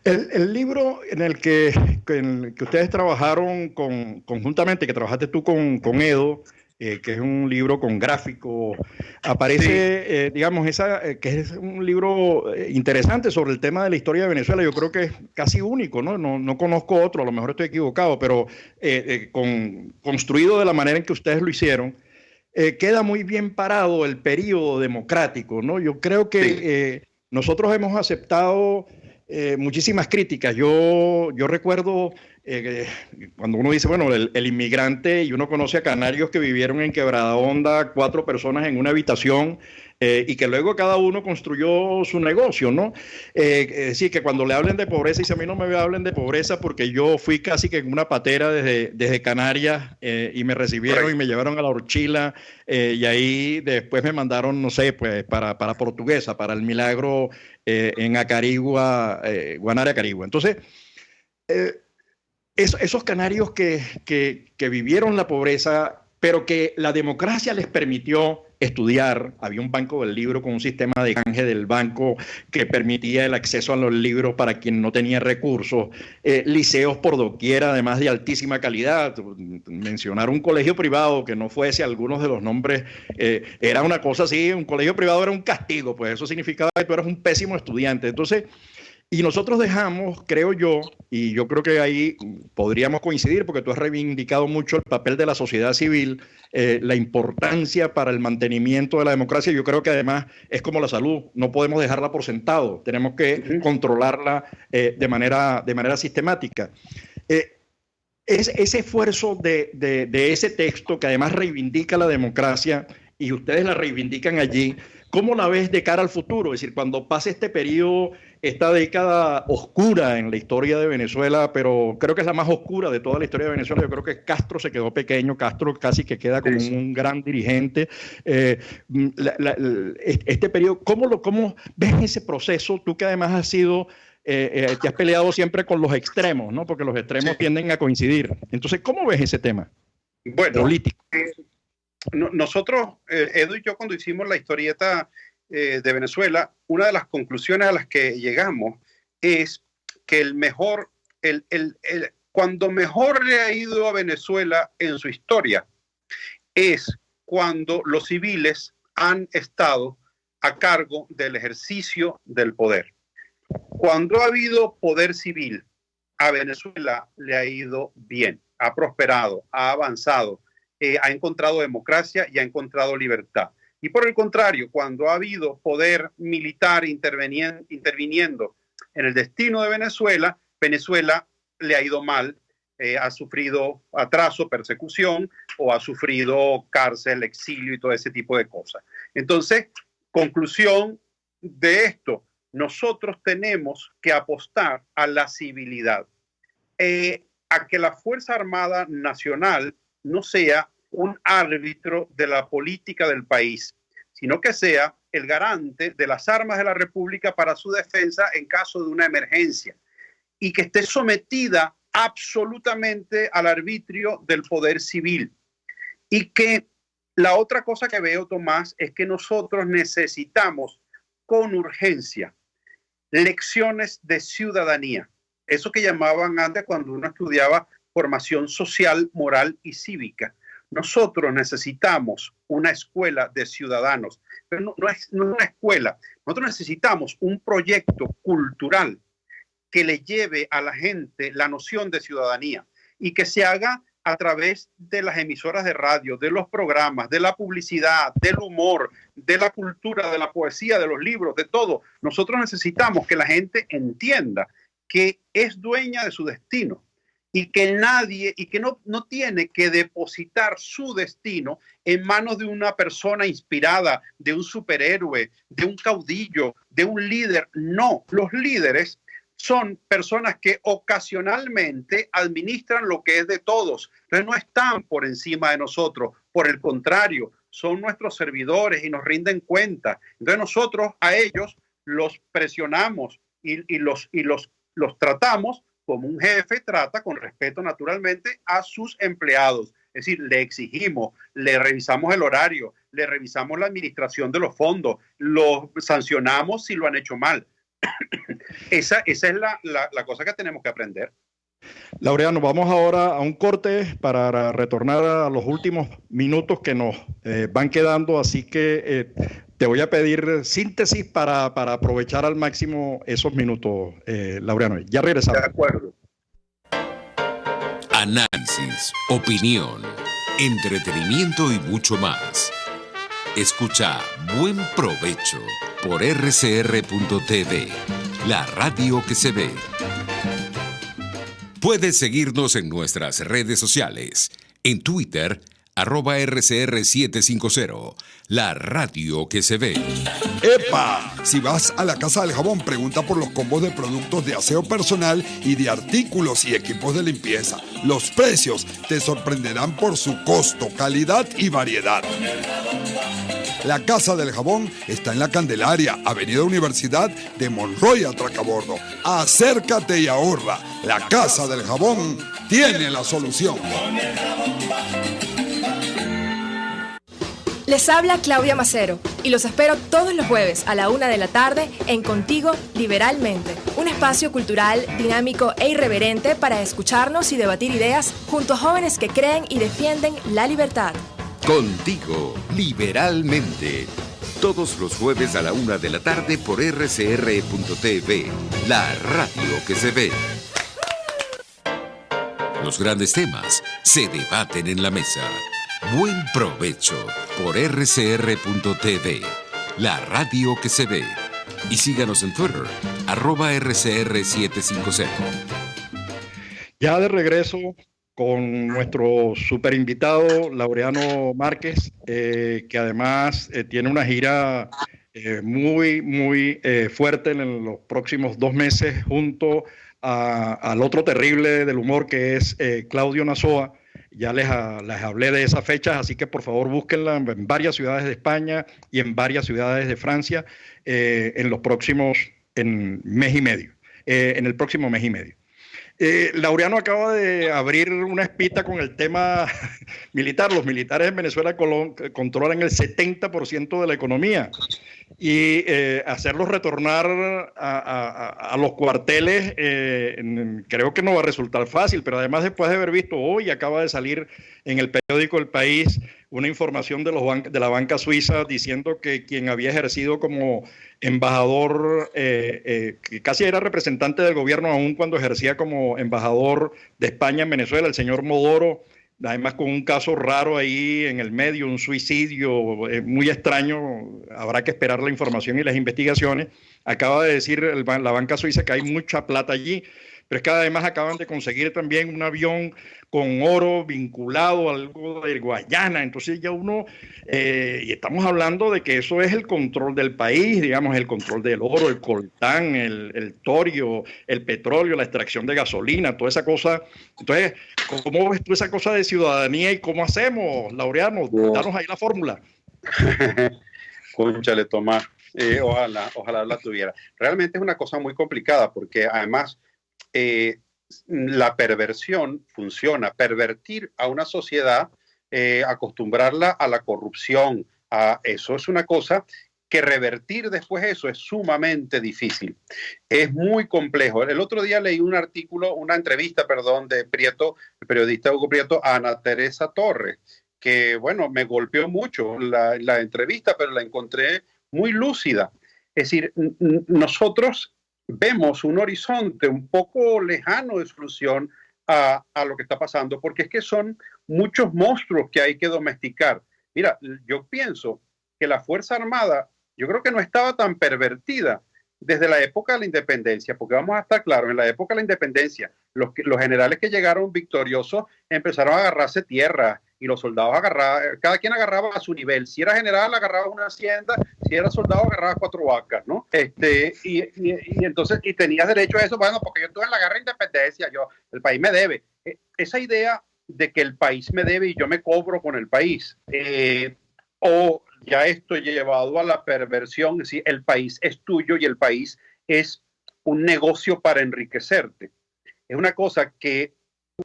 El libro en el que ustedes trabajaron conjuntamente, que trabajaste tú con Edo, que es un libro con gráfico, aparece, sí. Digamos, que es un libro interesante sobre el tema de la historia de Venezuela. Yo creo que es casi único, ¿no? No conozco otro, a lo mejor estoy equivocado, pero construido de la manera en que ustedes lo hicieron. Queda muy bien parado el periodo democrático, ¿no? Yo creo que sí. Nosotros hemos aceptado muchísimas críticas. Yo recuerdo cuando uno dice, bueno, el inmigrante, y uno conoce a canarios que vivieron en Quebrada Honda, 4 personas en una habitación, y que luego cada uno construyó su negocio, ¿no? Es decir, que cuando le hablen de pobreza, dice, a mí no me hablen de pobreza porque yo fui casi que en una patera desde Canarias y me recibieron y me llevaron a la Horchila y ahí después me mandaron, no sé, pues para Portuguesa, para el Milagro en Acarigua, Guanare, Acarigua. Entonces, esos canarios que vivieron la pobreza, pero que la democracia les permitió estudiar. Había un banco del libro con un sistema de canje del banco que permitía el acceso a los libros para quien no tenía recursos, liceos por doquier, además de altísima calidad. Mencionar un colegio privado que no fuese algunos de los nombres, era una cosa así, un colegio privado era un castigo, pues eso significaba que tú eras un pésimo estudiante. Entonces, y nosotros dejamos, creo yo, y yo creo que ahí podríamos coincidir, porque tú has reivindicado mucho el papel de la sociedad civil, la importancia para el mantenimiento de la democracia. Yo creo que además es como la salud, no podemos dejarla por sentado, tenemos que controlarla de manera sistemática. Ese esfuerzo de ese texto, que además reivindica la democracia, y ustedes la reivindican allí, ¿cómo la ves de cara al futuro? Es decir, cuando pase este periodo, esta década oscura en la historia de Venezuela, pero creo que es la más oscura de toda la historia de Venezuela. Yo creo que Castro se quedó pequeño, Castro casi que queda como un gran dirigente. Este periodo, ¿cómo ves ese proceso? Tú que además has sido, te has peleado siempre con los extremos, ¿no? Porque los extremos tienden a coincidir. Entonces, ¿cómo ves ese tema político? Nosotros, Edu y yo, cuando hicimos la historieta de Venezuela, una de las conclusiones a las que llegamos es que cuando mejor le ha ido a Venezuela en su historia es cuando los civiles han estado a cargo del ejercicio del poder. Cuando ha habido poder civil, a Venezuela le ha ido bien, ha prosperado, ha avanzado, ha encontrado democracia y ha encontrado libertad. Y por el contrario, cuando ha habido poder militar interviniendo en el destino de Venezuela, Venezuela le ha ido mal, ha sufrido atraso, persecución, o ha sufrido cárcel, exilio y todo ese tipo de cosas. Entonces, conclusión de esto, nosotros tenemos que apostar a la civilidad, a que la Fuerza Armada Nacional no sea un árbitro de la política del país, sino que sea el garante de las armas de la República para su defensa en caso de una emergencia, y que esté sometida absolutamente al arbitrio del poder civil. Y que la otra cosa que veo, Tomás, es que nosotros necesitamos con urgencia lecciones de ciudadanía. Eso que llamaban antes cuando uno estudiaba formación social, moral y cívica. Nosotros necesitamos una escuela de ciudadanos, pero no es una escuela. Nosotros necesitamos un proyecto cultural que le lleve a la gente la noción de ciudadanía y que se haga a través de las emisoras de radio, de los programas, de la publicidad, del humor, de la cultura, de la poesía, de los libros, de todo. Nosotros necesitamos que la gente entienda que es dueña de su destino y que nadie, y que no tiene que depositar su destino en manos de una persona inspirada, de un superhéroe, de un caudillo, de un líder. No, los líderes son personas que ocasionalmente administran lo que es de todos. Entonces no están por encima de nosotros, por el contrario, son nuestros servidores y nos rinden cuenta. Entonces nosotros a ellos los presionamos y los tratamos como un jefe trata con respeto naturalmente a sus empleados. Es decir, le exigimos, le revisamos el horario, le revisamos la administración de los fondos, los sancionamos si lo han hecho mal. Esa es la cosa que tenemos que aprender. Laureano, vamos ahora a un corte para retornar a los últimos minutos que nos van quedando, así que te voy a pedir síntesis para aprovechar al máximo esos minutos, Laureano. Ya regresamos. De acuerdo. Análisis, opinión, entretenimiento y mucho más. Escucha Buen Provecho por rcr.tv, la radio que se ve. Puedes seguirnos en nuestras redes sociales. En Twitter, @RCR750, la radio que se ve. ¡Epa! Si vas a la Casa del Jabón, pregunta por los combos de productos de aseo personal y de artículos y equipos de limpieza. Los precios te sorprenderán por su costo, calidad y variedad. La Casa del Jabón está en La Candelaria, Avenida Universidad de Monroy, Atracabordo. Acércate y ahorra. La Casa del Jabón tiene la solución. Les habla Claudia Macero y los espero todos los jueves a la 1 de la tarde en Contigo Liberalmente, un espacio cultural, dinámico e irreverente para escucharnos y debatir ideas junto a jóvenes que creen y defienden la libertad. Contigo Liberalmente, todos los jueves a la 1 de la tarde por rcr.tv, la radio que se ve. Los grandes temas se debaten en la mesa. Buen provecho por rcr.tv, la radio que se ve. Y síganos en Twitter, @RCR750. Ya de regreso con nuestro super invitado, Laureano Márquez, que además tiene una gira muy fuerte en los próximos 2 meses junto al otro terrible del humor que es Claudio Nazoa. Ya les hablé de esas fechas, así que por favor búsquenla en varias ciudades de España y en varias ciudades de Francia en el próximo mes y medio. Laureano acaba de abrir una espita con el tema militar. Los militares en Venezuela controlan el 70% de la economía y hacerlos retornar a los cuarteles creo que no va a resultar fácil, pero además después de haber visto hoy acaba de salir en el periódico El País una información de la banca suiza diciendo que quien había ejercido como embajador, que casi era representante del gobierno aún cuando ejercía como embajador de España en Venezuela, el señor Modoro, además con un caso raro ahí en el medio, un suicidio muy extraño, habrá que esperar la información y las investigaciones. Acaba de decir la banca suiza que hay mucha plata allí, pero es que además acaban de conseguir también un avión con oro vinculado a algo de Guayana. Entonces ya y estamos hablando de que eso es el control del país, digamos, el control del oro, el coltán, el torio, el petróleo, la extracción de gasolina, toda esa cosa. Entonces, ¿cómo ves tú esa cosa de ciudadanía y cómo hacemos, Laureano? Danos ahí la fórmula. Cónchale, Tomás. Ojalá la tuviera. Realmente es una cosa muy complicada porque además la perversión funciona, pervertir a una sociedad, acostumbrarla a la corrupción, a eso es una cosa que revertir después eso es sumamente difícil. Es muy complejo. El otro día leí un artículo, una entrevista, perdón, de Prieto, el periodista Hugo Prieto, a Ana Teresa Torres, que, bueno, me golpeó mucho la entrevista, pero la encontré muy lúcida. Es decir, nosotros vemos un horizonte un poco lejano de solución a lo que está pasando, porque es que son muchos monstruos que hay que domesticar. Mira, yo pienso que la Fuerza Armada, yo creo que no estaba tan pervertida desde la época de la independencia, porque vamos a estar claros, en la época de la independencia, los generales que llegaron victoriosos empezaron a agarrarse tierra y los soldados agarraban, cada quien agarraba a su nivel. Si era general, agarraba una hacienda, si era soldado, agarraba 4 vacas, ¿no? Y entonces, y tenías derecho a eso, bueno, porque yo estuve en la guerra de independencia, el país me debe. Esa idea de que el país me debe y yo me cobro con el país, o ya esto llevado a la perversión, es decir, el país es tuyo y el país es un negocio para enriquecerte. Es una cosa que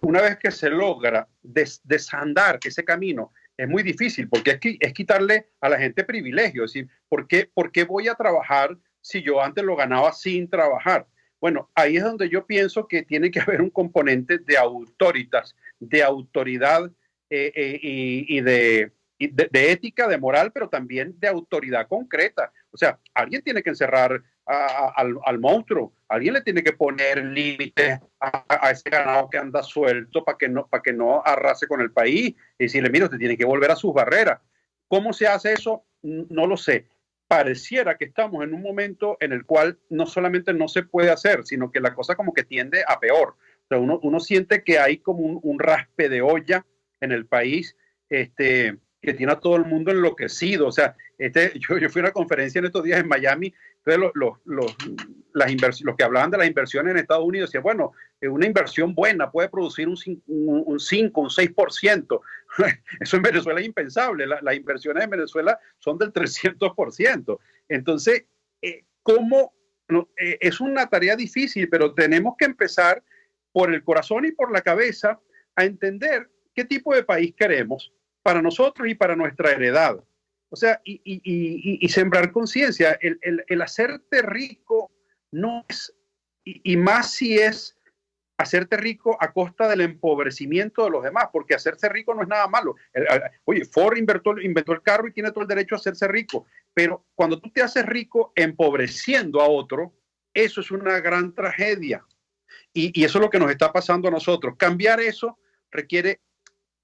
una vez que se logra desandar ese camino, es muy difícil porque es quitarle a la gente privilegio. Es decir, ¿por qué voy a trabajar si yo antes lo ganaba sin trabajar? Bueno, ahí es donde yo pienso que tiene que haber un componente de autoritas, de autoridad y de ética, de moral, pero también de autoridad concreta. O sea, alguien tiene que encerrar al monstruo, alguien le tiene que poner límites a ese ganado que anda suelto para que no arrase con el país y decirle, mira, usted tiene que volver a sus barreras. ¿Cómo se hace eso? No lo sé. Pareciera que estamos en un momento en el cual no solamente no se puede hacer, sino que la cosa como que tiende a peor. O sea, uno siente que hay como un raspe de olla en el país, que tiene a todo el mundo enloquecido. O sea, yo fui a una conferencia en estos días en Miami, entonces los que hablaban de las inversiones en Estados Unidos decían, bueno, una inversión buena puede producir un 5, un 6%. Eso en Venezuela es impensable. Las inversiones en Venezuela son del 300%. Entonces, ¿cómo? Es una tarea difícil, pero tenemos que empezar por el corazón y por la cabeza a entender qué tipo de país queremos para nosotros y para nuestra heredad. O sea, y sembrar conciencia. El hacerte rico no es, y más si es hacerte rico a costa del empobrecimiento de los demás, porque hacerse rico no es nada malo. Oye, Ford inventó el carro y tiene todo el derecho a hacerse rico, pero cuando tú te haces rico empobreciendo a otro, eso es una gran tragedia. Y eso es lo que nos está pasando a nosotros. Cambiar eso requiere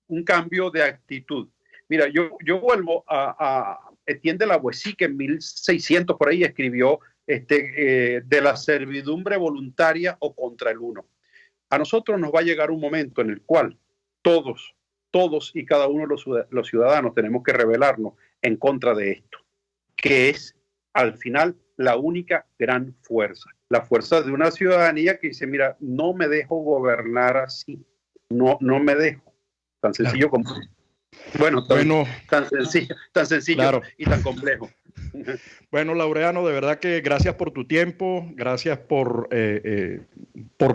un cambio de actitud. Mira, yo vuelvo a Etienne de la Boétie, que en 1600 por ahí escribió de la servidumbre voluntaria o contra el uno. A nosotros nos va a llegar un momento en el cual todos y cada uno de los ciudadanos tenemos que rebelarnos en contra de esto, que es al final la única gran fuerza. La fuerza de una ciudadanía que dice, mira, no me dejo gobernar así, no me dejo. Tan sencillo como... Bueno, tan sencillo claro. Y tan complejo. Bueno, Laureano, de verdad que gracias por tu tiempo, gracias por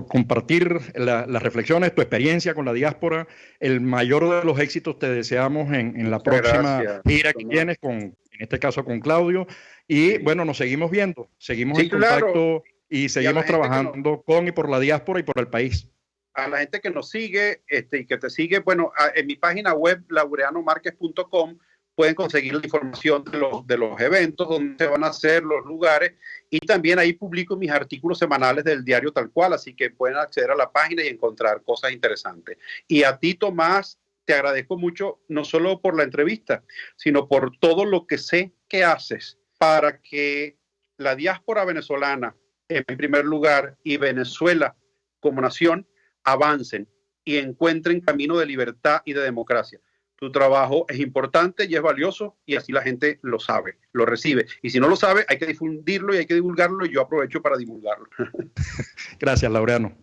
compartir las reflexiones, tu experiencia con la diáspora. El mayor de los éxitos te deseamos en la próxima gira que tienes, en este caso con Claudio. Y bueno, nos seguimos viendo, seguimos en contacto y seguimos trabajando con y por la diáspora y por el país. A la gente que nos sigue y que te sigue, bueno, en mi página web, laureanomarquez.com, pueden conseguir la información de los eventos, donde se van a hacer, los lugares, y también ahí publico mis artículos semanales del diario Tal Cual, así que pueden acceder a la página y encontrar cosas interesantes. Y a ti, Tomás, te agradezco mucho, no solo por la entrevista, sino por todo lo que sé que haces para que la diáspora venezolana, en primer lugar, y Venezuela como nación, avancen y encuentren camino de libertad y de democracia. Tu trabajo es importante y es valioso y así la gente lo sabe, lo recibe. Y si no lo sabe, hay que difundirlo y hay que divulgarlo y yo aprovecho para divulgarlo. Gracias, Laureano.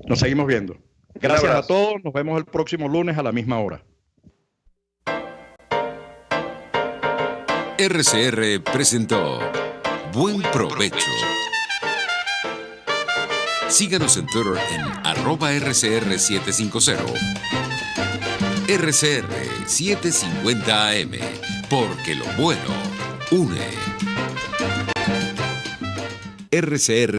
Nos seguimos viendo. Gracias a todos. Nos vemos el próximo lunes a la misma hora. RCR presentó Buen Provecho. Síganos en Twitter en @RCR750. RCR 750 AM, porque lo bueno une. RCR